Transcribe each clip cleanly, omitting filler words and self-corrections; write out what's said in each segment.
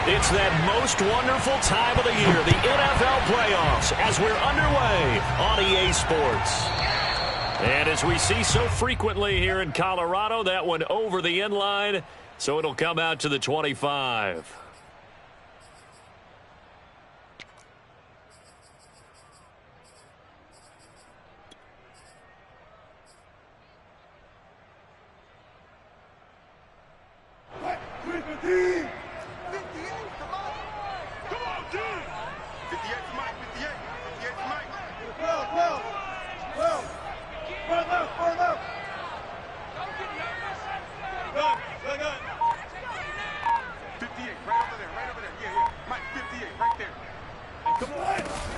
It's that most wonderful time of the year, the NFL playoffs, as we're underway on EA Sports. And as we see so frequently here in Colorado, that one over the end line, so it'll come out to the 25.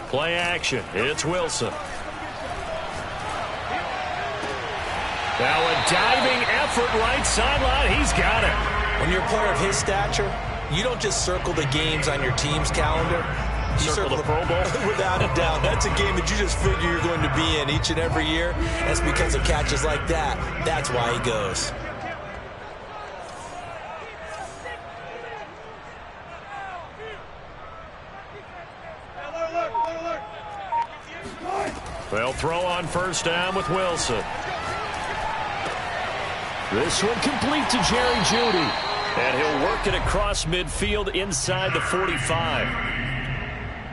Play action. It's Wilson. Now a diving effort right sideline. He's got it. When you're a player of his stature, you don't just circle the games on your team's calendar. You circle the Pro Bowl? Without a doubt. That's a game that you just figure you're going to be in each and every year. That's because of catches like that. That's why he goes. They'll throw on first down with Wilson. This one complete to Jerry Jeudy. And he'll work it across midfield inside the 45.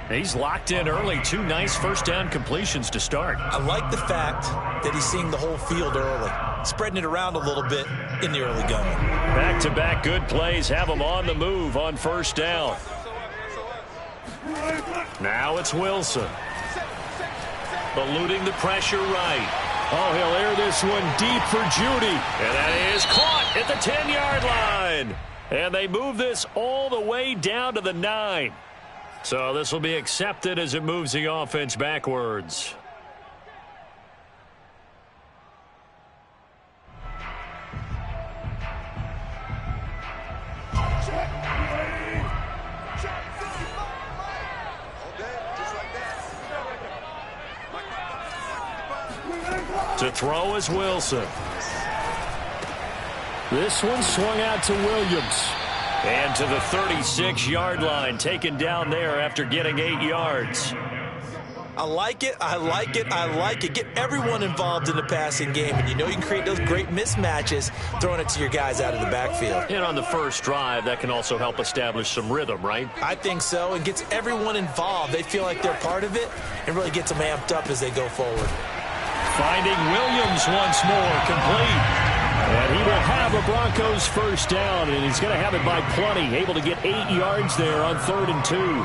He's locked in early. 2 nice first down completions to start. I like the fact that he's seeing the whole field early, spreading it around a little bit in the early going. Back-to-back good plays have him on the move on first down. Now it's Wilson. Eluding the pressure right. Oh, he'll air this one deep for Jeudy. And that is caught at the 10-yard line. And they move this all the way down to the 9. So this will be accepted as it moves the offense backwards. To throw is Wilson. This one swung out to Williams. And to the 36-yard line, taken down there after getting 8 yards. I like it, I like it, I like it. Get everyone involved in the passing game, and you know you can create those great mismatches throwing it to your guys out of the backfield. And on the first drive, that can also help establish some rhythm, right? I think so, and gets everyone involved. They feel like they're part of it and really gets them amped up as they go forward. Finding Williams once more, complete. And he will have a Broncos first down, and he's going to have it by plenty. Able to get 8 yards there on 3rd and 2.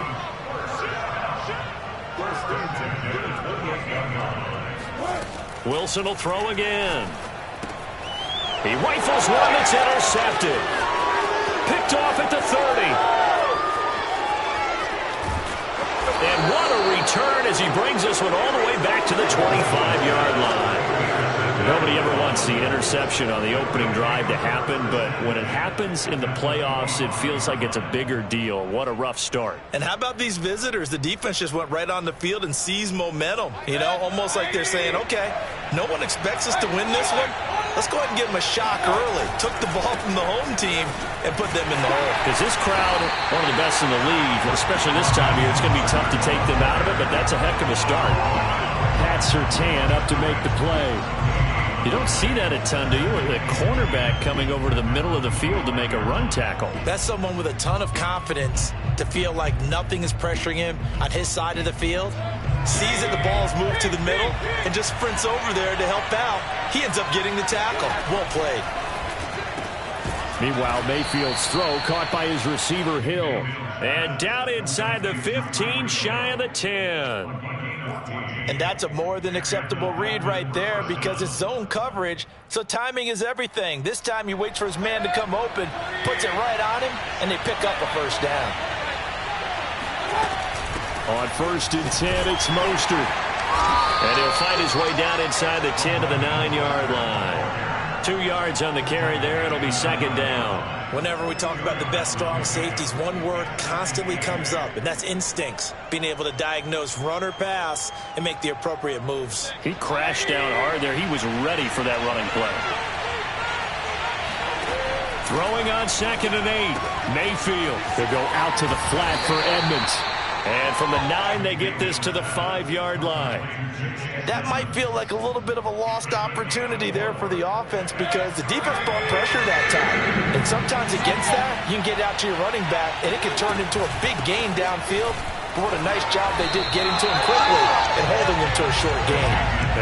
Wilson will throw again. He rifles one that's intercepted. Picked off at the 30. And what a return as he brings this one all the way back to the 25-yard line. Nobody ever wants the interception on the opening drive to happen, but when it happens in the playoffs, it feels like it's a bigger deal. What a rough start. And how about these visitors? The defense just went right on the field and seized momentum. You know, almost like they're saying, okay, no one expects us to win this one. Let's go ahead and give them a shock early. Took the ball from the home team and put them in the hole. Because this crowd, one of the best in the league, especially this time of year, it's going to be tough to take them out of it, but that's a heck of a start. Pat Surtain up to make the play. You don't see that a ton, do you? A cornerback coming over to the middle of the field to make a run tackle. That's someone with a ton of confidence to feel like nothing is pressuring him on his side of the field. Sees that the ball's moved to the middle and just sprints over there to help out. He ends up getting the tackle. Well played. Meanwhile, Mayfield's throw caught by his receiver, Hill. And down inside the 15, shy of the 10. And that's a more than acceptable read right there because it's zone coverage, so timing is everything. This time he waits for his man to come open, puts it right on him, and they pick up a first down. On 1st and 10, it's Mostert. And he'll find his way down inside the 10 to the 9-yard line. 2 yards on the carry there. It'll be 2nd down. Whenever we talk about the best strong safeties, one word constantly comes up, and that's instincts. Being able to diagnose run or pass and make the appropriate moves. He crashed down hard there. He was ready for that running play. Throwing on 2nd and 8. Mayfield. They'll go out to the flat for Edmonds. And from the 9, they get this to the 5-yard line. That might feel like a little bit of a lost opportunity there for the offense because the defense brought pressure that time. And sometimes against that, you can get out to your running back, and it can turn into a big gain downfield. But what a nice job they did getting to him quickly and holding him to a short gain.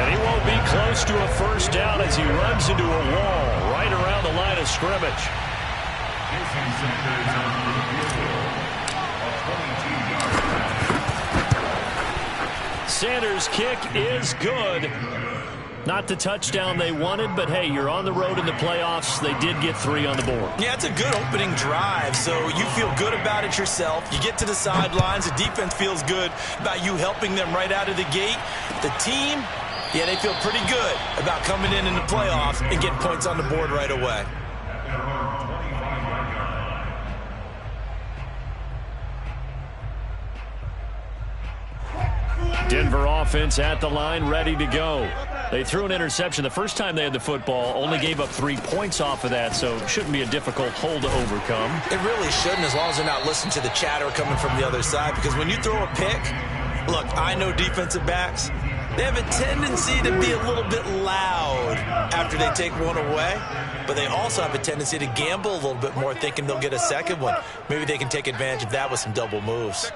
And he won't be close to a first down as he runs into a wall right around the line of scrimmage. Sanders' kick is good. Not the touchdown they wanted, but hey, you're on the road in the playoffs. They did get 3 on the board. Yeah, it's a good opening drive, so you feel good about it yourself. You get to the sidelines. The defense feels good about you helping them right out of the gate. The team, yeah, they feel pretty good about coming in the playoffs and getting points on the board right away. Denver offense at the line, ready to go. They threw an interception the first time they had the football, only gave up 3 points off of that, so it shouldn't be a difficult hole to overcome. It really shouldn't, as long as they're not listening to the chatter coming from the other side, because when you throw a pick, look, I know defensive backs, they have a tendency to be a little bit loud after they take one away, but they also have a tendency to gamble a little bit more, thinking they'll get a second one. Maybe they can take advantage of that with some double moves.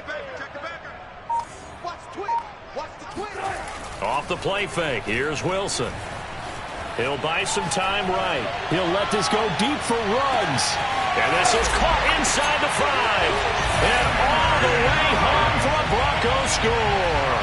Off the play fake, here's Wilson. He'll buy some time right. He'll let this go deep for runs. And this is caught inside the 5. And all the way home for a Broncos score.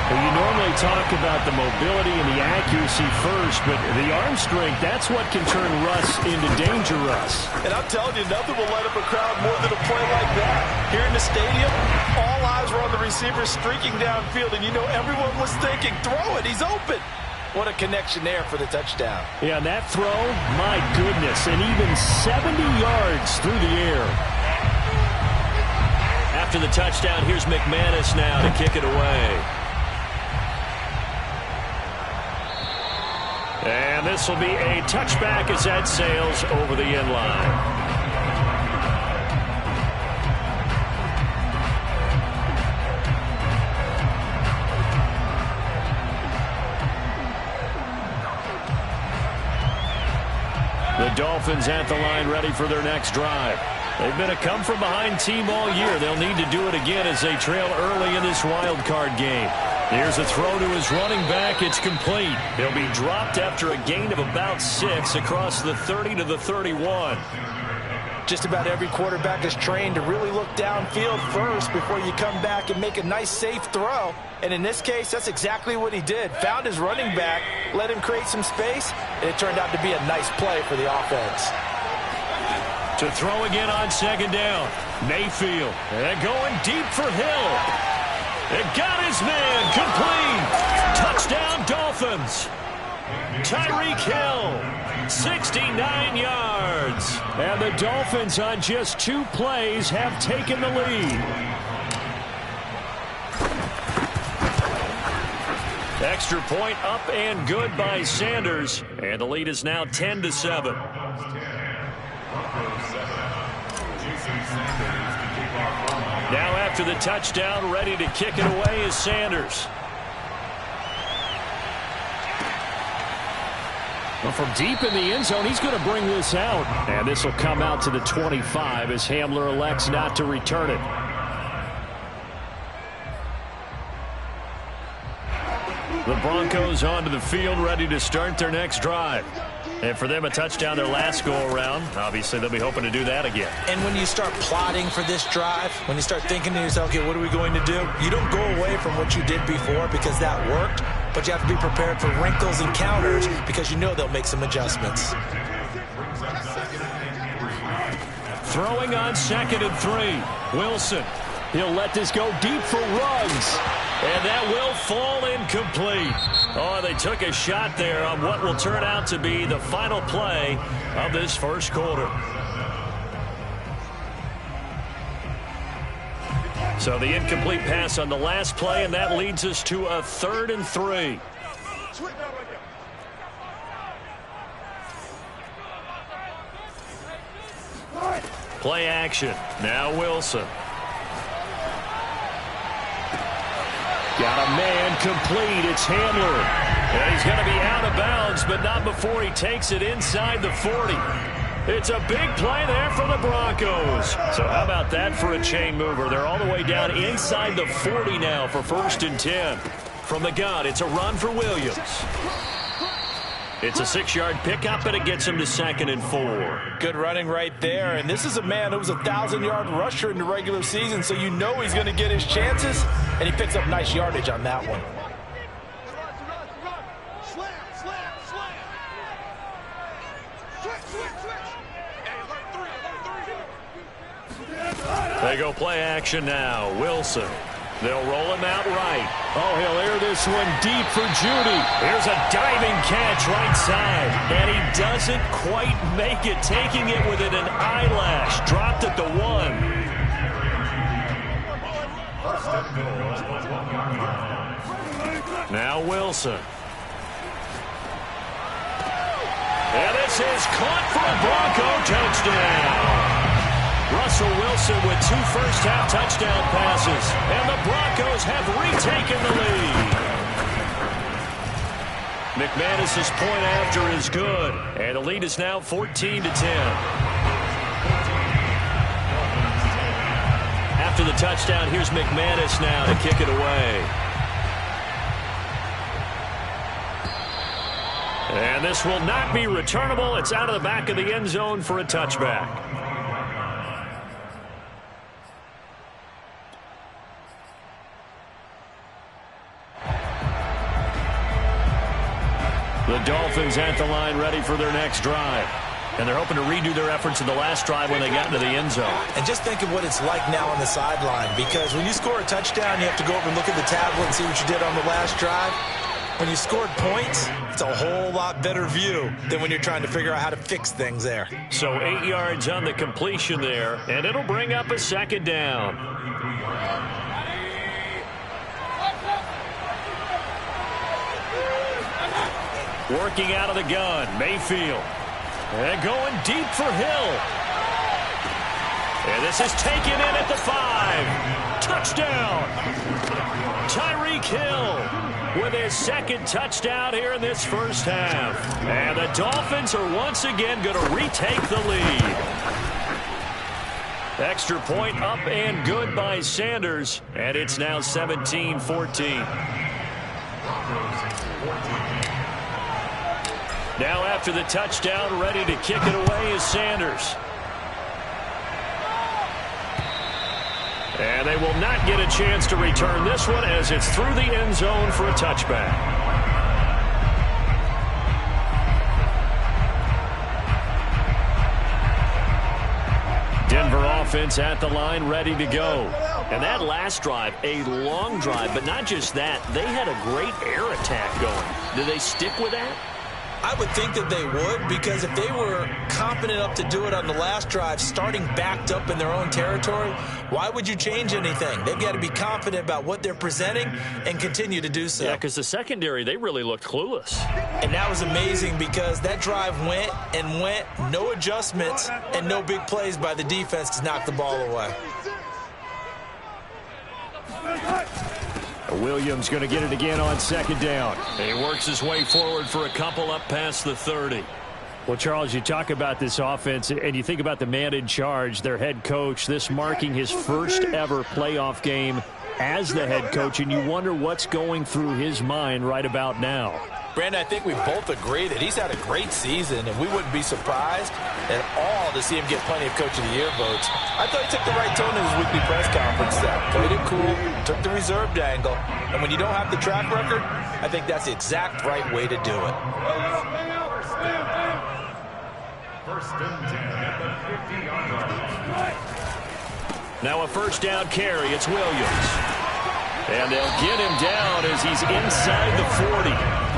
Well, you normally talk about the mobility and the accuracy first, but the arm strength, that's what can turn Russ into danger Russ. And I'm telling you, nothing will light up a crowd more than a play like that. Here in the stadium, all eyes were on the receiver streaking downfield, and you know everyone was thinking, throw it, he's open. What a connection there for the touchdown. Yeah, and that throw, my goodness, and even 70 yards through the air. After the touchdown, here's McManus now to kick it away. And this will be a touchback as that sails over the end line. The Dolphins at the line ready for their next drive. They've been a come-from-behind team all year. They'll need to do it again as they trail early in this wild card game. Here's a throw to his running back. It's complete. He'll be dropped after a gain of about 6 across the 30 to the 31. Just about every quarterback is trained to really look downfield first before you come back and make a nice, safe throw. And in this case, that's exactly what he did. Found his running back, let him create some space, and it turned out to be a nice play for the offense. To throw again on 2nd down. Mayfield. And going deep for Hill. It got his man complete. Touchdown Dolphins. Tyreek Hill, 69 yards. And the Dolphins on just 2 plays have taken the lead. Extra point up and good by Sanders. And the lead is now 10-7. Now after the touchdown, ready to kick it away is Sanders. Well, from deep in the end zone, he's going to bring this out. And this will come out to the 25 as Hamler elects not to return it. The Broncos onto the field, ready to start their next drive. And for them, a touchdown their last go-around. Obviously, they'll be hoping to do that again. And when you start plotting for this drive, when you start thinking to yourself, okay, what are we going to do? You don't go away from what you did before because that worked, but you have to be prepared for wrinkles and counters because you know they'll make some adjustments. Throwing on 2nd and 3. Wilson. He'll let this go deep for runs. And that will fall incomplete. Oh, they took a shot there on what will turn out to be the final play of this first quarter. So the incomplete pass on the last play, and that leads us to a 3rd and 3. Play action. Now Wilson. Got a man complete. It's Handler. And he's going to be out of bounds, but not before he takes it inside the 40. It's a big play there for the Broncos. So how about that for a chain mover? They're all the way down inside the 40 now for 1st and 10. From the gun, it's a run for Williams. It's a 6-yard pickup, and it gets him to 2nd and 4. Good running right there. And this is a man who was a 1,000-yard rusher in the regular season, so you know he's going to get his chances. And he picks up nice yardage on that one. They go play action now. Wilson. They'll roll him out right. Oh, he'll air this one deep for Judy. Here's a diving catch right side. And he doesn't quite make it, taking it within an eyelash. Dropped at the 1. Now Wilson. And this is caught for a Bronco touchdown. Russell Wilson with 2 first-half touchdown passes. And the Broncos have retaken the lead. McManus's point after is good. And the lead is now 14-10. After the touchdown, here's McManus now to kick it away. And this will not be returnable. It's out of the back of the end zone for a touchback. The Dolphins at the line ready for their next drive. And they're hoping to redo their efforts in the last drive when they got into the end zone. And just think of what it's like now on the sideline, because when you score a touchdown, you have to go over and look at the tablet and see what you did on the last drive. When you scored points, it's a whole lot better view than when you're trying to figure out how to fix things there. So 8 yards on the completion there, and it'll bring up a 2nd down. Working out of the gun, Mayfield. And going deep for Hill. And this is taken in at the 5. Touchdown. Tyreek Hill with his 2nd touchdown here in this first half. And the Dolphins are once again going to retake the lead. Extra point up and good by Sanders. And it's now 17-14. Now after the touchdown, ready to kick it away is Sanders. And they will not get a chance to return this one as it's through the end zone for a touchback. Denver offense at the line ready to go. And that last drive, a long drive, but not just that. They had a great air attack going. Do they stick with that? I would think that they would, because if they were confident enough to do it on the last drive, starting backed up in their own territory, why would you change anything? They've got to be confident about what they're presenting and continue to do so. Yeah, because the secondary, they really looked clueless. And that was amazing because that drive went and went, no adjustments, and no big plays by the defense to knock the ball away. Williams going to get it again on 2nd down. And he works his way forward for a couple up past the 30. Well, Charles, you talk about this offense, and you think about the man in charge, their head coach, this marking his first ever playoff game as the head coach, and you wonder what's going through his mind right about now. Brandon, I think we both agree that he's had a great season, and we wouldn't be surprised at all to see him get plenty of Coach of the Year votes. I thought he took the right tone in his weekly press conference there. Played it cool, took the reserved angle, and when you don't have the track record, I think that's the exact right way to do it. First and 10 at the 50-yard line. Now a first down carry, it's Williams. And they'll get him down as he's inside the 40.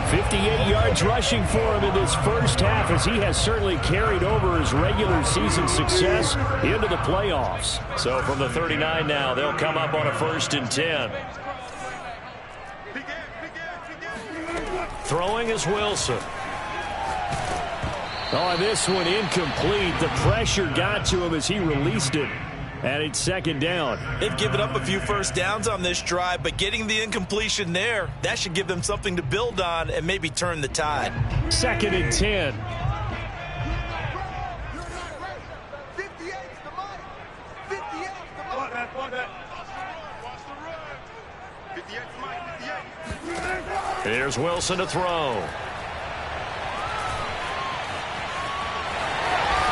58 yards rushing for him in this first half, as he has certainly carried over his regular season success into the playoffs. So from the 39 now, they'll come up on a 1st and 10. Throwing is Wilson. Oh, this one incomplete. The pressure got to him as he released it. And it's second down. They've given up a few first downs on this drive, but getting the incompletion there, that should give them something to build on and maybe turn the tide. 2nd and 10. Here's Wilson to throw.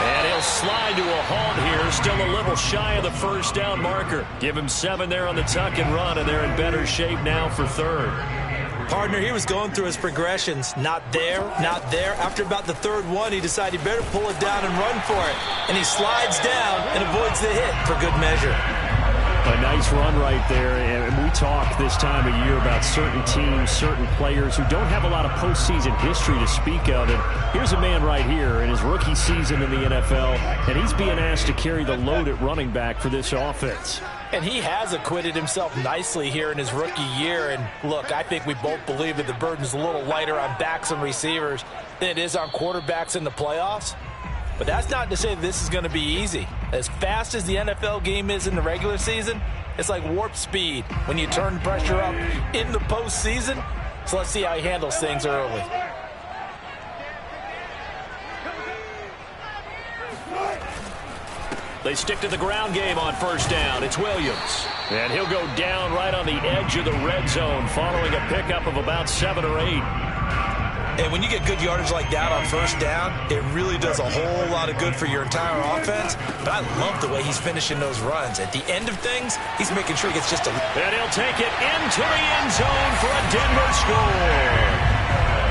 And he'll slide to a halt here. Still a little shy of the first down marker. Give him 7 there on the tuck and run, and they're in better shape now for 3rd. Partner, he was going through his progressions. Not there, not there. After about the 3rd one, he decided he better pull it down and run for it. And he slides down and avoids the hit for good measure. A nice run right there, and we talk this time of year about certain teams, certain players who don't have a lot of postseason history to speak of. And here's a man right here in his rookie season in the NFL, and he's being asked to carry the load at running back for this offense. And he has acquitted himself nicely here in his rookie year. And look, I think we both believe that the burden's a little lighter on backs and receivers than it is on quarterbacks in the playoffs. But that's not to say this is going to be easy. As fast as the NFL game is in the regular season, it's like warp speed when you turn pressure up in the postseason. So let's see how he handles things early. They stick to the ground game on first down. It's Williams. And he'll go down right on the edge of the red zone following a pickup of about 7 or 8. And when you get good yardage like that on first down, it really does a whole lot of good for your entire offense. But I love the way he's finishing those runs. At the end of things, he's making sure he gets just a... And he'll take it into the end zone for a Denver score.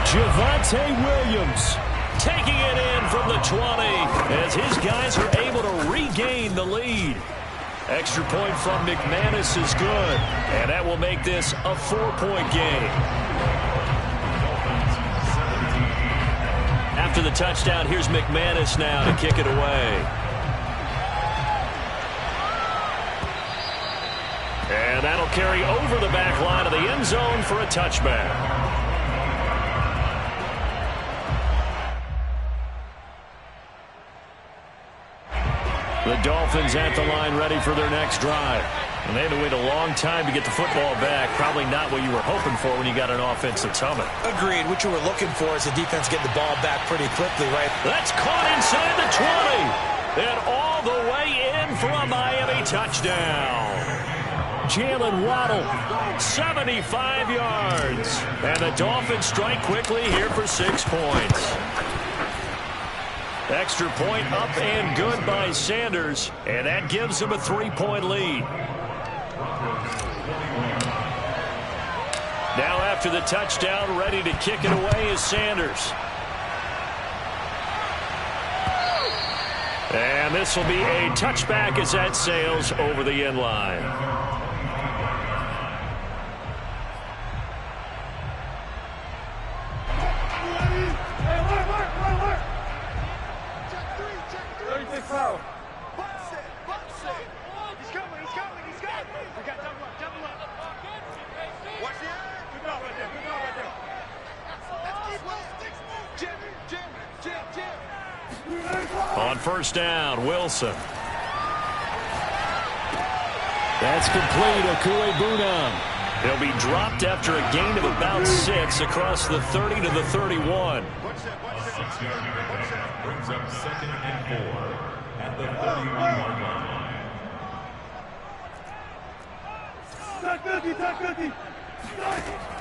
Javonte Williams taking it in from the 20 as his guys are able to regain the lead. Extra point from McManus is good. And that will make this a 4-point game. After the touchdown, here's McManus now to kick it away. And that'll carry over the back line of the end zone for a touchback. The Dolphins at the line ready for their next drive. And they had to wait a long time to get the football back. Probably not what you were hoping for when you got an offensive summit. Agreed. What you were looking for is the defense getting the ball back pretty quickly, right? That's caught inside the 20. And all the way in for a Miami touchdown. Jalen Waddle, 75 yards. And the Dolphins strike quickly here for 6 points. Extra point up and good by Sanders. And that gives him a 3-point lead. Now after the touchdown, ready to kick it away is Sanders. And this will be a touchback as that sails over the end line. On first down, Wilson. That's complete. Okuegbunam. He'll be dropped after a gain of about 6 across the 30 to the 31. A 6-yard pickup brings up 2nd and 4 at the 31-yard line.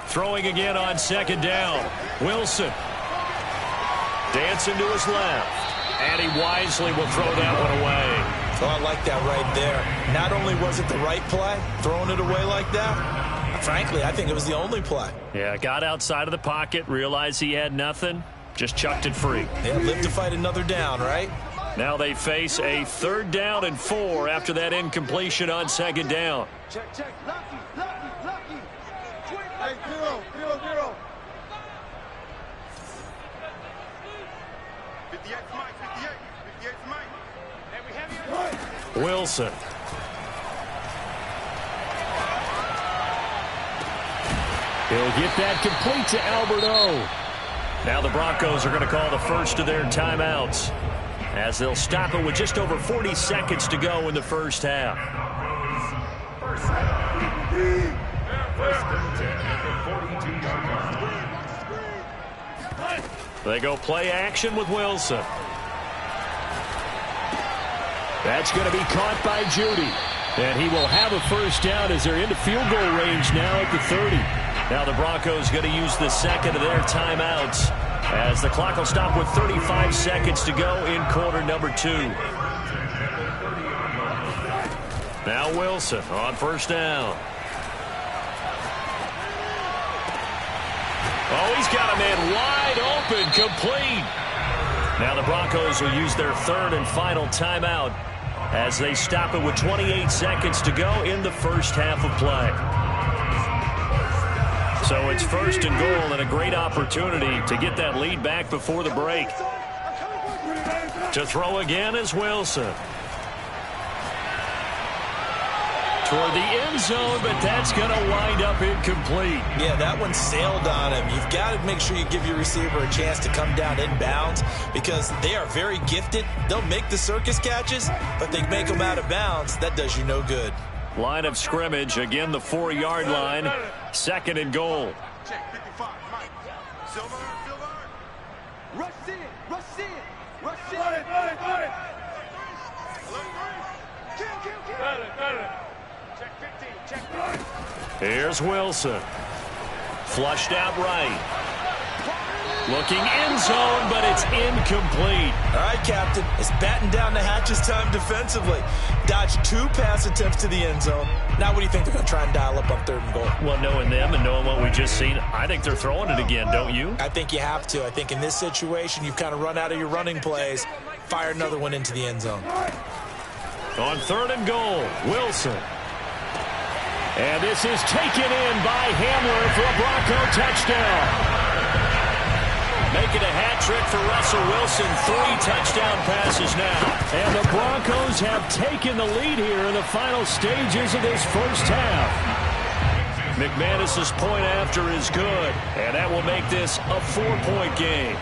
Throwing again on 2nd down. Wilson. Dancing to his left. And he wisely will throw that one away. Oh, I like that right there. Not only was it the right play, throwing it away like that, frankly, I think it was the only play. Yeah, got outside of the pocket, realized he had nothing, just chucked it free. Yeah, live to fight another down, right? Now they face a 3rd down and 4 after that incompletion on 2nd down. Check. Lucky. Hey, 0. 58's Mike. 58's Mike. And we have you. Wilson. He'll get that complete to Albert O. Now the Broncos are going to call the first of their timeouts as they'll stop it with just over 40 seconds to go in the first half. First and 10 at the 42-yard line. They go play action with Wilson. That's going to be caught by Judy. And he will have a first down as they're into field goal range now at the 30. Now the Broncos going to use the second of their timeouts as the clock will stop with 35 seconds to go in quarter number 2. Now Wilson on first down. Oh, he's got a man wide open, complete. Now the Broncos will use their third and final timeout as they stop it with 28 seconds to go in the first half of play. So it's first and goal and a great opportunity to get that lead back before the break. To throw again is Wilson. Toward the end zone, but that's going to wind up incomplete. Yeah, that one sailed on him. You've got to make sure you give your receiver a chance to come down inbounds because they are very gifted. They'll make the circus catches, but they make them out of bounds. That does you no good. Line of scrimmage, again the 4-yard line. Second and goal. Check 55, Mike. Silver. Rush in. Kill. Check 15, check 15. Here's Wilson. Flushed out right. Looking end zone, but it's incomplete. All right, Captain. It's batten down the hatches time defensively. Dodged 2 pass attempts to the end zone. Now what do you think they're going to try and dial up on third and goal? Well, knowing them and knowing what we just seen, I think they're throwing it again, don't you? I think you have to. I think in this situation, you've kind of run out of your running plays. Fire another one into the end zone. On third and goal, Wilson. And this is taken in by Hamler for a Bronco touchdown. Making a hat trick for Russell Wilson. 3 touchdown passes now. And the Broncos have taken the lead here in the final stages of this first half. McManus's point after is good. And that will make this a 4-point game.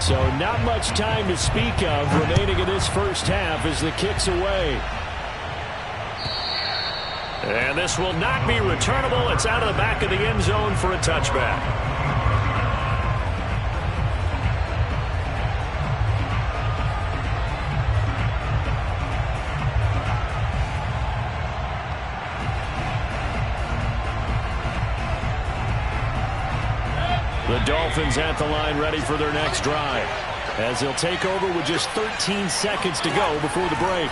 So not much time to speak of remaining in this first half as the kick's away. And this will not be returnable. It's out of the back of the end zone for a touchback. The Dolphins at the line ready for their next drive as they'll take over with just 13 seconds to go before the break.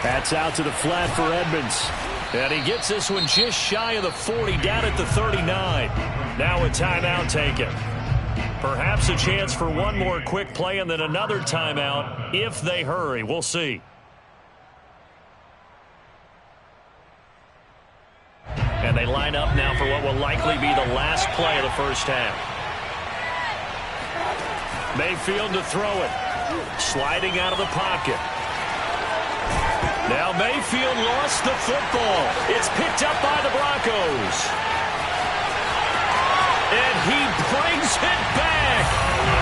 That's out to the flat for Edmonds. And he gets this one just shy of the 40, down at the 39. Now a timeout taken. Perhaps a chance for one more quick play and then another timeout if they hurry. We'll see. And they line up now for what will likely be the last play of the first half. Mayfield to throw it. Sliding out of the pocket. Now Mayfield lost the football. It's picked up by the Broncos. And he brings it back.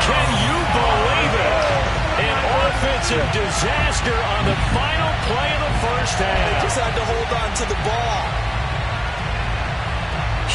Can you believe it? An offensive disaster on the final play of the first half. Just had to hold on to the ball.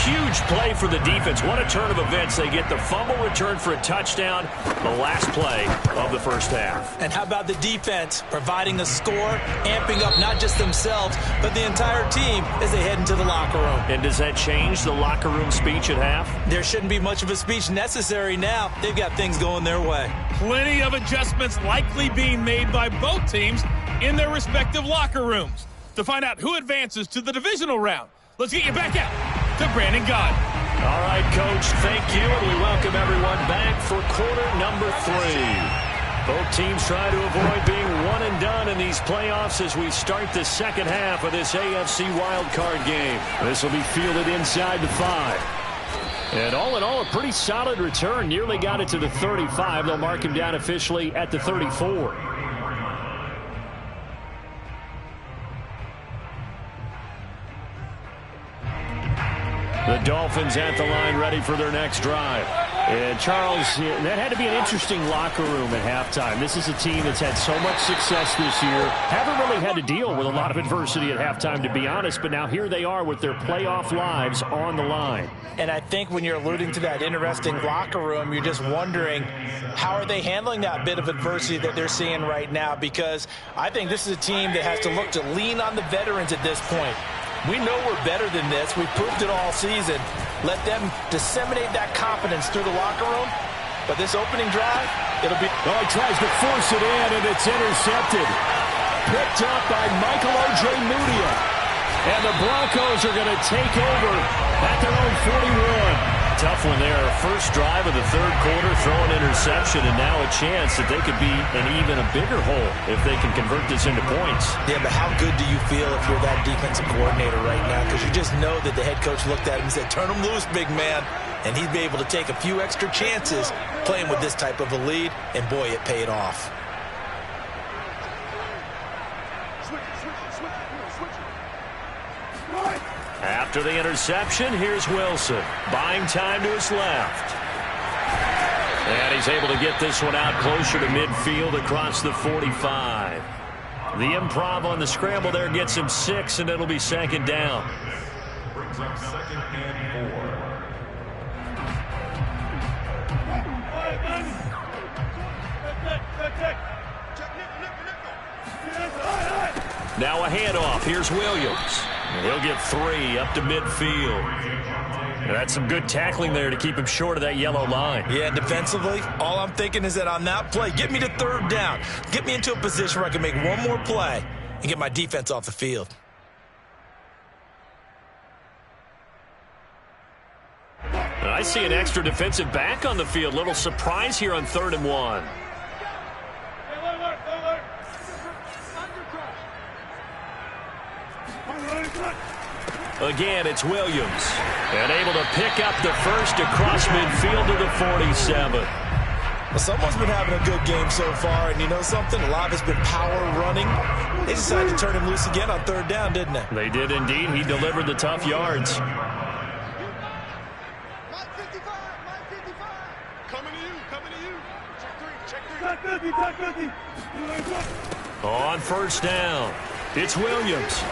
Huge play for the defense. What a turn of events. They get the fumble return for a touchdown, the last play of the first half. And how about the defense providing a score, amping up not just themselves, but the entire team as they head into the locker room. And does that change the locker room speech at half? There shouldn't be much of a speech necessary now. They've got things going their way. Plenty of adjustments likely being made by both teams in their respective locker rooms. To find out who advances to the divisional round, let's get you back out to Brandon Gaudin. All right, Coach, thank you, and we welcome everyone back for quarter number 3. Both teams try to avoid being one and done in these playoffs as we start the second half of this AFC wildcard game. This will be fielded inside the 5. And all in all, a pretty solid return. Nearly got it to the 35. They'll mark him down officially at the 34. The Dolphins at the line ready for their next drive. And Charles, that had to be an interesting locker room at halftime. This is a team that's had so much success this year. Haven't really had to deal with a lot of adversity at halftime, to be honest, but now here they are with their playoff lives on the line. And I think when you're alluding to that interesting locker room, you're just wondering how are they handling that bit of adversity that they're seeing right now, because I think this is a team that has to look to lean on the veterans at this point. We know we're better than this. We've proved it all season. Let them disseminate that confidence through the locker room. But this opening drive, it'll be... Oh, he tries to force it in, and it's intercepted. Picked up by Michael O.J. Mudia. And the Broncos are going to take over at their own 41. Tough one there. First drive of the third quarter, throw an interception, and now a chance that they could be in even a bigger hole if they can convert this into points. Yeah, but how good do you feel if you're that defensive coordinator right now? Because you just know that the head coach looked at him and said, turn him loose, big man. And he'd be able to take a few extra chances playing with this type of a lead, and boy, it paid off. After the interception, here's Wilson. Buying time to his left. And he's able to get this one out closer to midfield across the 45. The improv on the scramble there gets him 6, and it'll be second down. Brings up second and 4. Now a handoff. Here's Williams. And he'll get 3 up to midfield. And that's some good tackling there to keep him short of that yellow line. Yeah, defensively, all I'm thinking is that on that play, get me to third down. Get me into a position where I can make one more play and get my defense off the field. And I see an extra defensive back on the field. Little surprise here on 3rd and 1. Again, it's Williams. And able to pick up the first across midfield to the 47. Well, someone's been having a good game so far, and you know something? A lot has been power running. They decided to turn him loose again on 3rd down, didn't they? They did indeed. He delivered the tough yards. Coming to you. Check 3. On 1st down, it's Williams.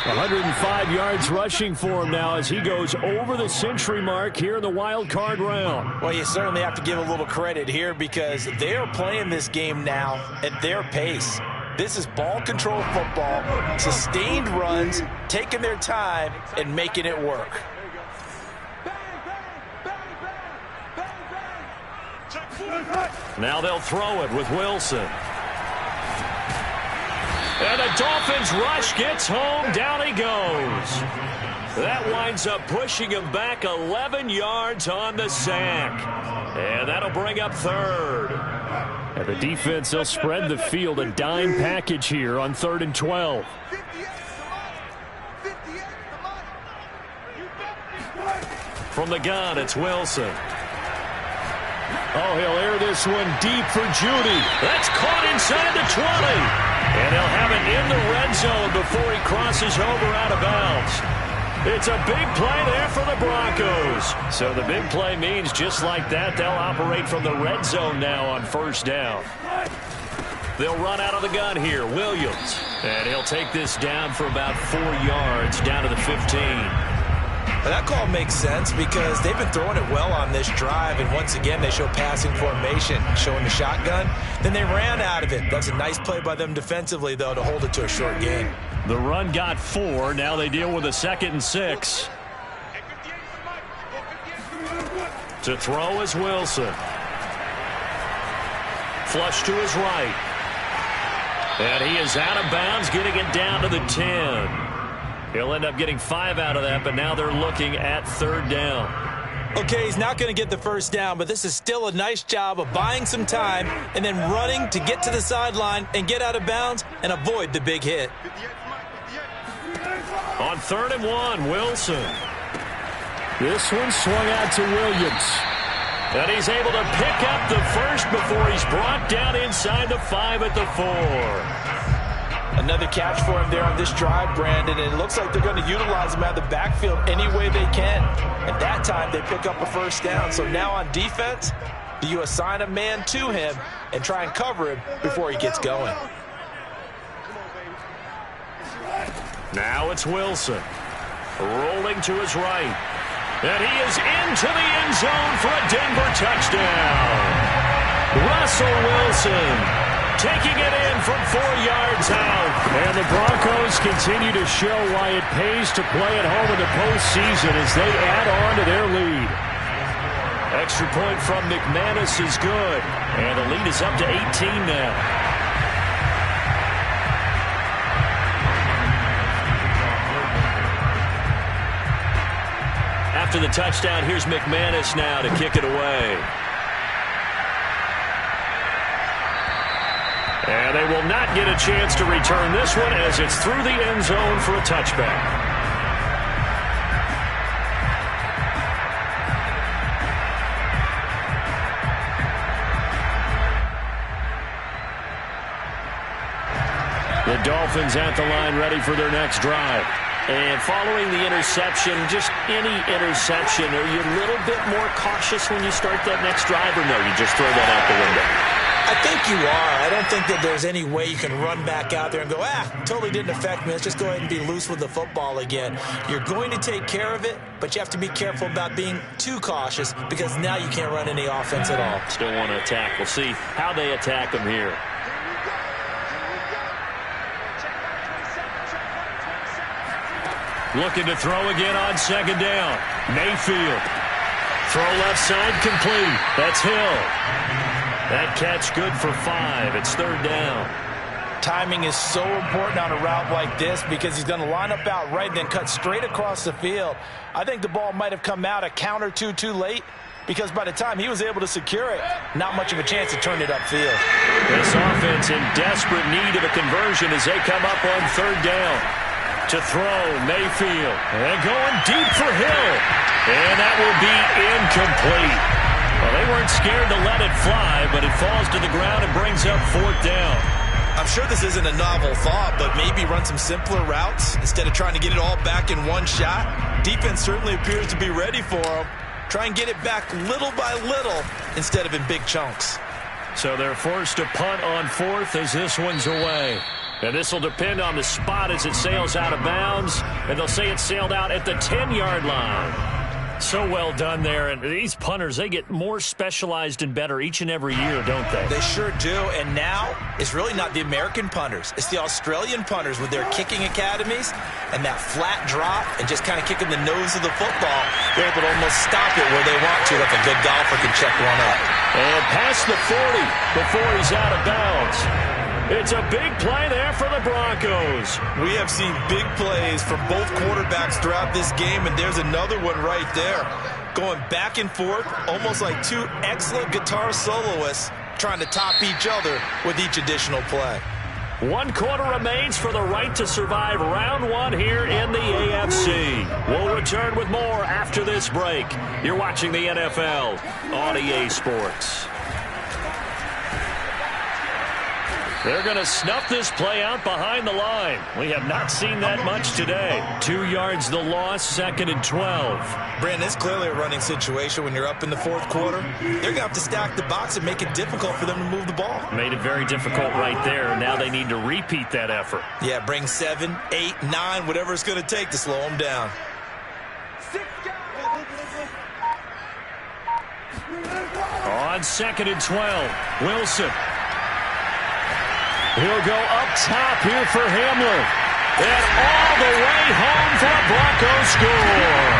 105 yards rushing for him now as he goes over the century mark here in the wild card round. Well, you certainly have to give a little credit here because they are playing this game now at their pace. This is ball control football, sustained runs, taking their time and making it work. Now they'll throw it with Wilson. And the Dolphins rush gets home. Down he goes. That winds up pushing him back 11 yards on the sack. And that'll bring up 3rd. And the defense, they'll spread the field. A dime package here on 3rd and 12. From the gun, it's Wilson. Oh, he'll air this one deep for Judy. That's caught inside the 20. And they'll have it in the red zone before he crosses over out of bounds. It's a big play there for the Broncos. So the big play means just like that, they'll operate from the red zone now on 1st down. They'll run out of the gun here. Williams. And he'll take this down for about 4 yards down to the 15. But that call makes sense because they've been throwing it well on this drive, and once again they show passing formation, showing the shotgun. Then they ran out of it. That's a nice play by them defensively, though, to hold it to a short gain. The run got 4. Now they deal with a 2nd and 6. To throw is Wilson. Flush to his right. And he is out of bounds, getting it down to the 10. He'll end up getting 5 out of that, but now they're looking at 3rd down. Okay, he's not going to get the 1st down, but this is still a nice job of buying some time and then running to get to the sideline and get out of bounds and avoid the big hit. On 3rd and 1, Wilson. This one swung out to Williams. And he's able to pick up the first before he's brought down inside the 5 at the 4. Another catch for him there on this drive, Brandon. And it looks like they're going to utilize him out of the backfield any way they can. And that time they pick up a first down. So now on defense, you assign a man to him and try and cover him before he gets going. Now it's Wilson. Rolling to his right. And he is into the end zone for a Denver touchdown. Russell Wilson taking it in from 4 yards out. And the Broncos continue to show why it pays to play at home in the postseason as they add on to their lead. Extra point from McManus is good. And the lead is up to 18 now. After the touchdown, here's McManus now to kick it away. And they will not get a chance to return this one as it's through the end zone for a touchback. The Dolphins at the line ready for their next drive. And following the interception, just any interception, are you a little bit more cautious when you start that next drive, or no, you just throw that out the window? I think you are. I don't think that there's any way you can run back out there and go, totally didn't affect me. Let's just go ahead and be loose with the football again. You're going to take care of it, but you have to be careful about being too cautious because now you can't run any offense at all. Still want to attack. We'll see how they attack them here. Looking to throw again on second down. Mayfield. Throw left side complete. That's Hill. That catch good for 5. It's third down. Timing is so important on a route like this because he's going to line up out right and then cut straight across the field. I think the ball might have come out a count or two too late because by the time he was able to secure it, not much of a chance to turn it upfield. This offense in desperate need of a conversion as they come up on third down. To throw, Mayfield. And going deep for Hill. And that will be incomplete. Well, they weren't scared to let it fly, but it falls to the ground and brings up fourth down. I'm sure this isn't a novel thought, but maybe run some simpler routes instead of trying to get it all back in one shot. Defense certainly appears to be ready for them. Try and get it back little by little instead of in big chunks. So they're forced to punt on fourth as this one's away. And this will depend on the spot as it sails out of bounds. And they'll say it sailed out at the 10-yard line. So well done there. And these punters, they get more specialized and better each and every year, don't they? They sure do. And now it's really not the American punters. It's the Australian punters with their kicking academies and that flat drop and just kind of kicking the nose of the football. They're able to almost stop it where they want to, like a good golfer can check one up. And past the 40 before he's out of bounds. It's a big play there for the Broncos. We have seen big plays from both quarterbacks throughout this game, and there's another one right there. Going back and forth, almost like two excellent guitar soloists trying to top each other with each additional play. 1 quarter remains for the right to survive round 1 here in the AFC. We'll return with more after this break. You're watching the NFL on EA Sports. They're going to snuff this play out behind the line. We have not seen that much today. 2 yards the loss, 2nd and 12. Brandon, it's clearly a running situation when you're up in the fourth quarter. They're going to have to stack the box and make it difficult for them to move the ball. Made it very difficult right there. Now they need to repeat that effort. Yeah, bring 7, 8, 9, whatever it's going to take to slow them down. On 2nd and 12, Wilson. He'll go up top here for Hamler. And all the way home for a Broncos score.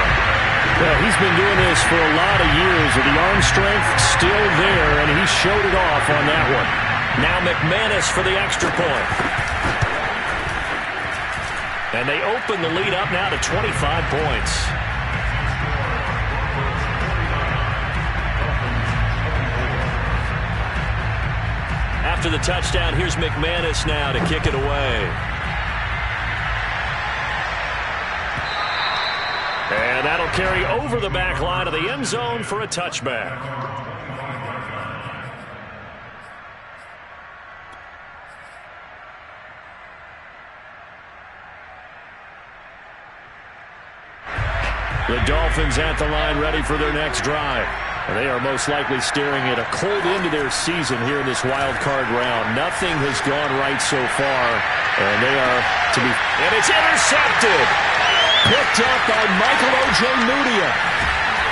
Well, he's been doing this for a lot of years, with the arm strength still there, and he showed it off on that one. Now McManus for the extra point. And they open the lead up now to 25 points. After the touchdown, here's McManus now to kick it away. And that'll carry over the back line of the end zone for a touchback. The Dolphins at the line ready for their next drive. They are most likely staring at a cold end to their season here in this wild card round. Nothing has gone right so far, and they are to be... And it's intercepted! Picked up by Michael O.J. Mudia.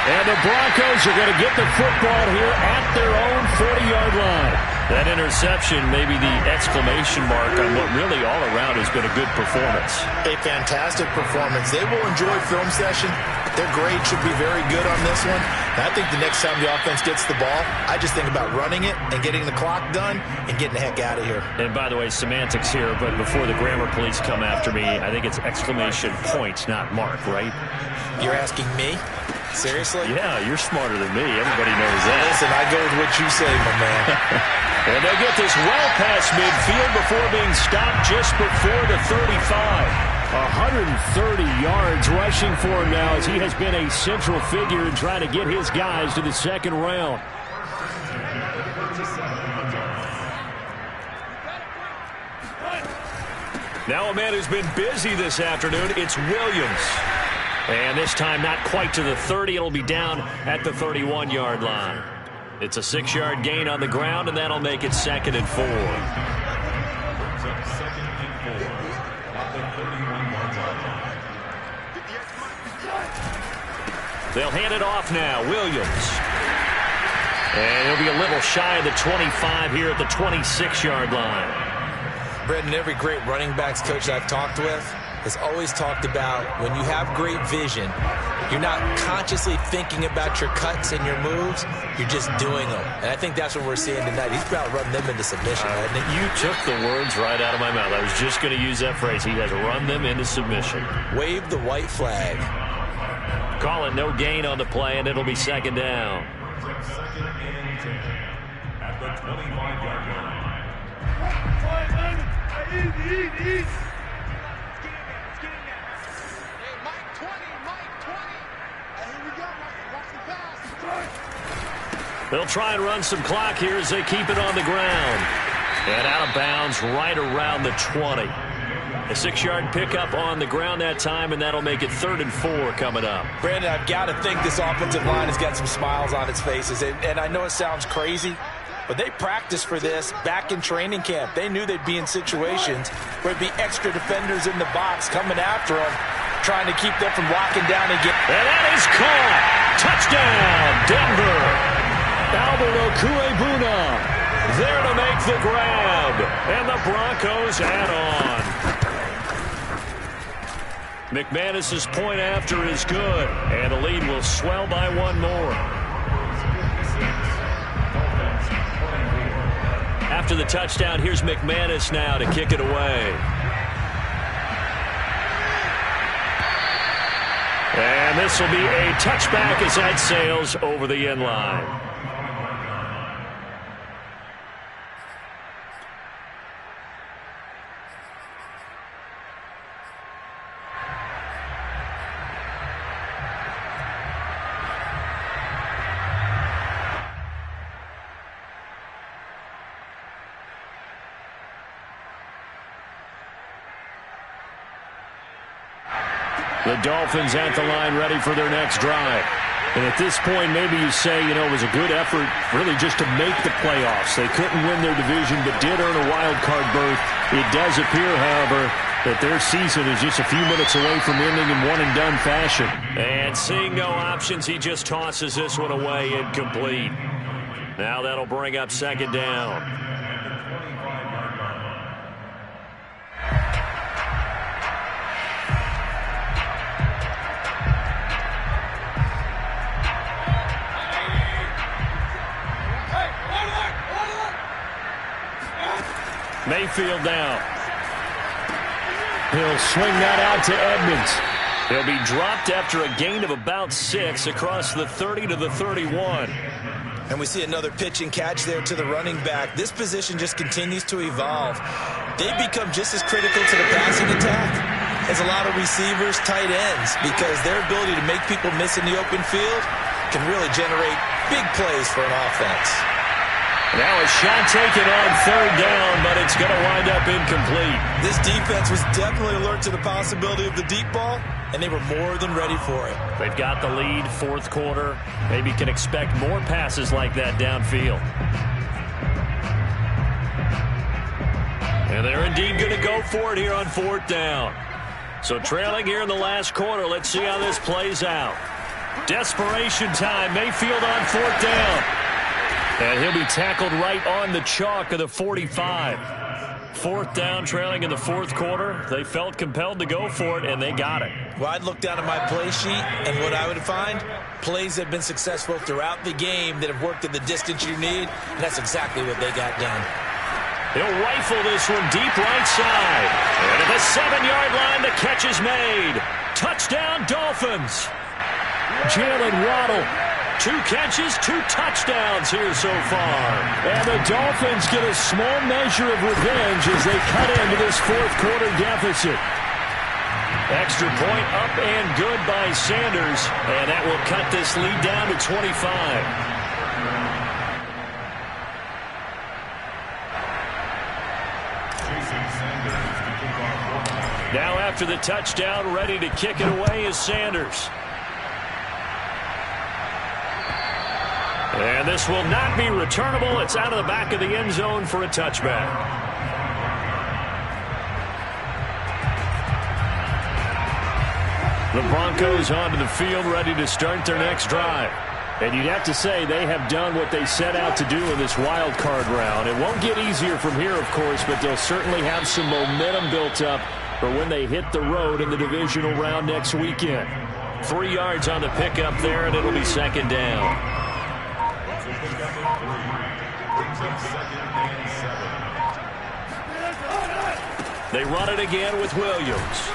And the Broncos are going to get the football here at their own 40-yard line. That interception may be the exclamation mark on what really all around has been a good performance. A fantastic performance. They will enjoy film session. Their grade should be very good on this one. And I think the next time the offense gets the ball, I just think about running it and getting the clock done and getting the heck out of here. And by the way, semantics here, but before the grammar police come after me, I think it's exclamation point, not mark, right? You're asking me? Seriously? Yeah, you're smarter than me. Everybody knows that. Listen, I go with what you say, my man. And they'll get this well past midfield before being stopped just before the 35. 130 yards rushing for him now as he has been a central figure in trying to get his guys to the second round. Now a man who's been busy this afternoon, it's Williams. And this time not quite to the 30. It'll be down at the 31-yard line. It's a 6-yard gain on the ground, and that'll make it 2nd and 4. They'll hand it off now. Williams. And he'll be a little shy of the 25 here at the 26-yard line. Brendan, every great running backs coach I've talked with has always talked about when you have great vision, you're not consciously thinking about your cuts and your moves, you're just doing them. And I think that's what we're seeing tonight. He's about to run them into submission, hasn't he? You took the words right out of my mouth. I was just going to use that phrase. He has run them into submission. Wave the white flag. Call it no gain on the play, and it'll be 2nd down. Second and 10 at the 25-yard line. Easy. They'll try and run some clock here as they keep it on the ground. And out of bounds right around the 20. A 6-yard pickup on the ground that time, and that'll make it 3rd and 4 coming up. Brandon, I've got to think this offensive line has got some smiles on its faces. And I know it sounds crazy, but they practiced for this back in training camp. They knew they'd be in situations where there'd be extra defenders in the box coming after them, trying to keep them from locking down and get... And that is caught. Touchdown, Denver. Albert Okuebuna there to make the grab. And the Broncos add on. McManus's point after is good. And the lead will swell by one more. After the touchdown, here's McManus now to kick it away. And this will be a touchback as that sails over the end line. The Dolphins at the line ready for their next drive. And at this point, maybe you say, you know, it was a good effort really just to make the playoffs. They couldn't win their division but did earn a wild card berth. It does appear, however, that their season is just a few minutes away from ending in one-and-done fashion. And seeing no options, he just tosses this one away incomplete. Now that'll bring up 2nd down. Mayfield now. He'll swing that out to Edmonds. He'll be dropped after a gain of about 6 across the 30 to the 31. And we see another pitch and catch there to the running back. This position just continues to evolve. They become just as critical to the passing attack as a lot of receivers, tight ends, because their ability to make people miss in the open field can really generate big plays for an offense. Now a shot taken on third down, but it's going to wind up incomplete. This defense was definitely alert to the possibility of the deep ball, and they were more than ready for it. They've got the lead, fourth quarter. Maybe can expect more passes like that downfield. And they're indeed going to go for it here on fourth down. So trailing here in the last quarter. Let's see how this plays out. Desperation time. Mayfield on fourth down. And he'll be tackled right on the chalk of the 45. Fourth down, trailing in the fourth quarter. They felt compelled to go for it, and they got it. Well, I'd look down at my play sheet, and what I would find, plays that have been successful throughout the game that have worked at the distance you need, and that's exactly what they got done. He'll rifle this one deep right side. And at the 7-yard line, the catch is made. Touchdown, Dolphins. Jalen Waddle. 2 catches, 2 touchdowns here so far. And the Dolphins get a small measure of revenge as they cut into this fourth quarter deficit. Extra point up and good by Sanders. And that will cut this lead down to 25. Now after the touchdown, ready to kick it away is Sanders. And this will not be returnable. It's out of the back of the end zone for a touchback. The Broncos onto the field, ready to start their next drive. And you'd have to say they have done what they set out to do in this wild card round. It won't get easier from here, of course, but they'll certainly have some momentum built up for when they hit the road in the divisional round next weekend. 3 yards on the pickup there, and it'll be second down. They run it again with Williams.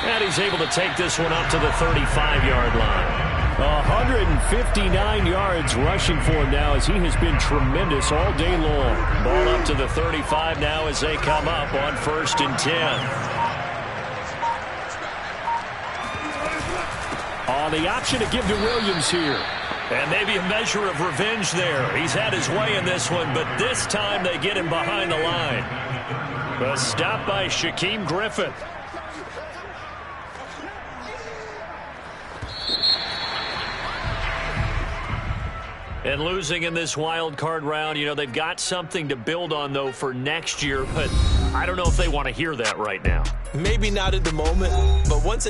And he's able to take this one up to the 35-yard line. 159 yards rushing for him now as he has been tremendous all day long. Ball up to the 35 now as they come up on 1st and 10. On the option to give to Williams here. And maybe a measure of revenge there. He's had his way in this one, but this time they get him behind the line. A stop by Shaquem Griffin. And losing in this wild card round, you know, they've got something to build on, though, for next year. But I don't know if they want to hear that right now. Maybe not at the moment, but once they get